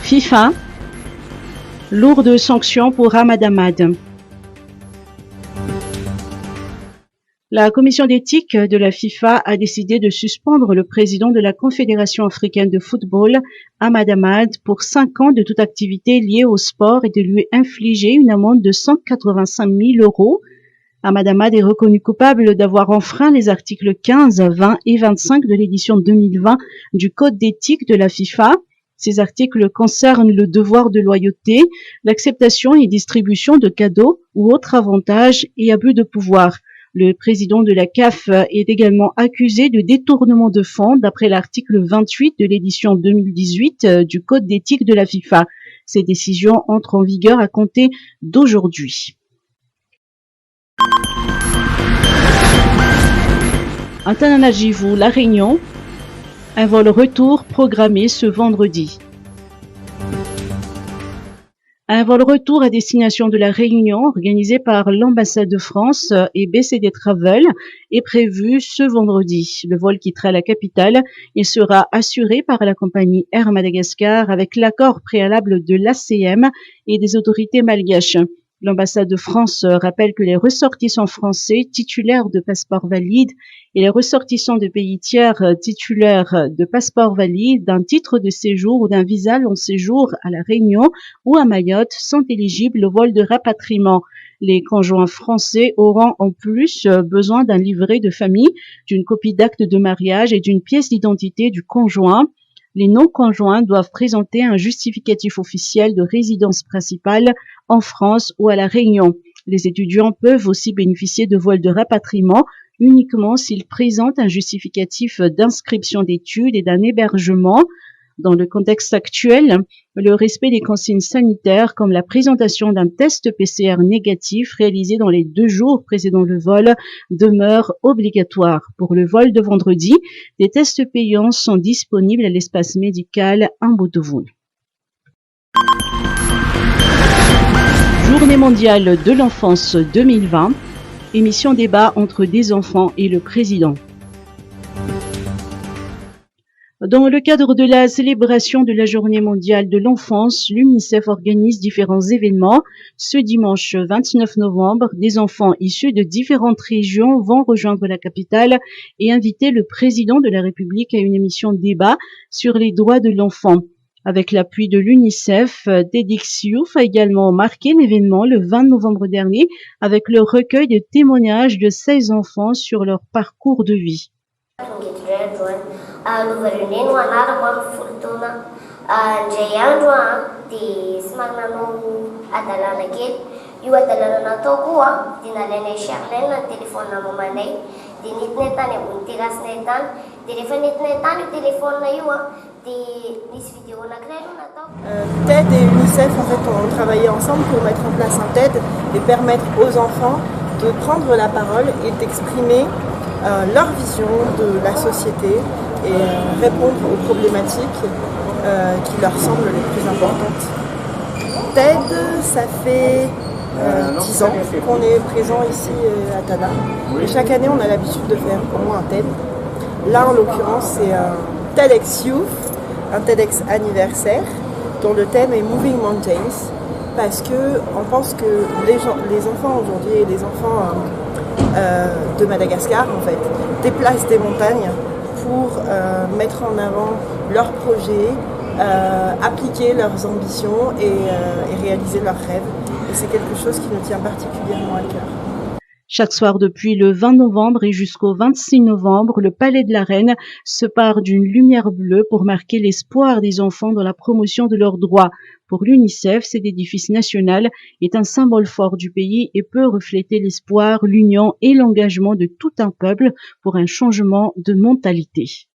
FIFA, lourdes sanctions pour Ahmad Ahmad. La commission d'éthique de la FIFA a décidé de suspendre le président de la Confédération africaine de football, Ahmad Ahmad, pour 5 ans de toute activité liée au sport et de lui infliger une amende de 185 000 €. Ahmad Ahmad est reconnu coupable d'avoir enfreint les articles 15, 20 et 25 de l'édition 2020 du Code d'éthique de la FIFA. Ces articles concernent le devoir de loyauté, l'acceptation et distribution de cadeaux ou autres avantages et abus de pouvoir. Le président de la CAF est également accusé de détournement de fonds d'après l'article 28 de l'édition 2018 du Code d'éthique de la FIFA. Ces décisions entrent en vigueur à compter d'aujourd'hui. Antananarivo, La Réunion, un vol retour programmé ce vendredi. Un vol retour à destination de La Réunion organisé par l'ambassade de France et BCD Travel est prévu ce vendredi. Le vol quittera la capitale et sera assuré par la compagnie Air Madagascar avec l'accord préalable de l'ACM et des autorités malgaches. L'ambassade de France rappelle que les ressortissants français titulaires de passeports valides et les ressortissants de pays tiers titulaires de passeports valides, d'un titre de séjour ou d'un visa long séjour à La Réunion ou à Mayotte sont éligibles au vol de rapatriement. Les conjoints français auront en plus besoin d'un livret de famille, d'une copie d'acte de mariage et d'une pièce d'identité du conjoint. Les non-conjoints doivent présenter un justificatif officiel de résidence principale en France ou à La Réunion. Les étudiants peuvent aussi bénéficier de vols de rapatriement uniquement s'ils présentent un justificatif d'inscription d'études et d'un hébergement. Dans le contexte actuel, le respect des consignes sanitaires comme la présentation d'un test PCR négatif réalisé dans les 2 jours précédant le vol demeure obligatoire. Pour le vol de vendredi, des tests payants sont disponibles à l'espace médical Mbotouvoun. Journée mondiale de l'enfance 2020, émission débat entre des enfants et le président. Dans le cadre de la célébration de la Journée mondiale de l'enfance, l'UNICEF organise différents événements. Ce dimanche 29 novembre, des enfants issus de différentes régions vont rejoindre la capitale et inviter le président de la République à une émission débat sur les droits de l'enfant. Avec l'appui de l'UNICEF, TEDx Youth a également marqué l'événement le 20 novembre dernier avec le recueil de témoignages de 16 enfants sur leur parcours de vie. Novareneno anarako amin'ny folo taona indray andro dia somary nanao adalàna kely. Io adalàna nataoko dia nalainay Charlène ny téléphone mamanay dia nentinay tany ambony terassinay tany. Dia rehefa nentinay tany io téléphone io dia misy vidéo anankiray aloha nataoko. TED et UNICEF en fait ont travaillé ensemble pour mettre en place un TED et permettre aux enfants de prendre la parole et d'exprimer leur vision de la société et répondre aux problématiques qui leur semblent les plus importantes. TED, ça fait 10 ans qu'on est présent ici à Tana. Et chaque année, on a l'habitude de faire au moins un TED. Là, en l'occurrence, c'est un TEDx Youth, un TEDx anniversaire, dont le thème est Moving Mountains, parce qu'on pense que les enfants aujourd'hui et les enfants de Madagascar, en fait, déplacent des montagnes pour mettre en avant leurs projets, appliquer leurs ambitions et réaliser leurs rêves. Et c'est quelque chose qui nous tient particulièrement à cœur. Chaque soir depuis le 20 novembre et jusqu'au 26 novembre, le Palais de la Reine se pare d'une lumière bleue pour marquer l'espoir des enfants dans la promotion de leurs droits. Pour l'UNICEF, cet édifice national est un symbole fort du pays et peut refléter l'espoir, l'union et l'engagement de tout un peuple pour un changement de mentalité.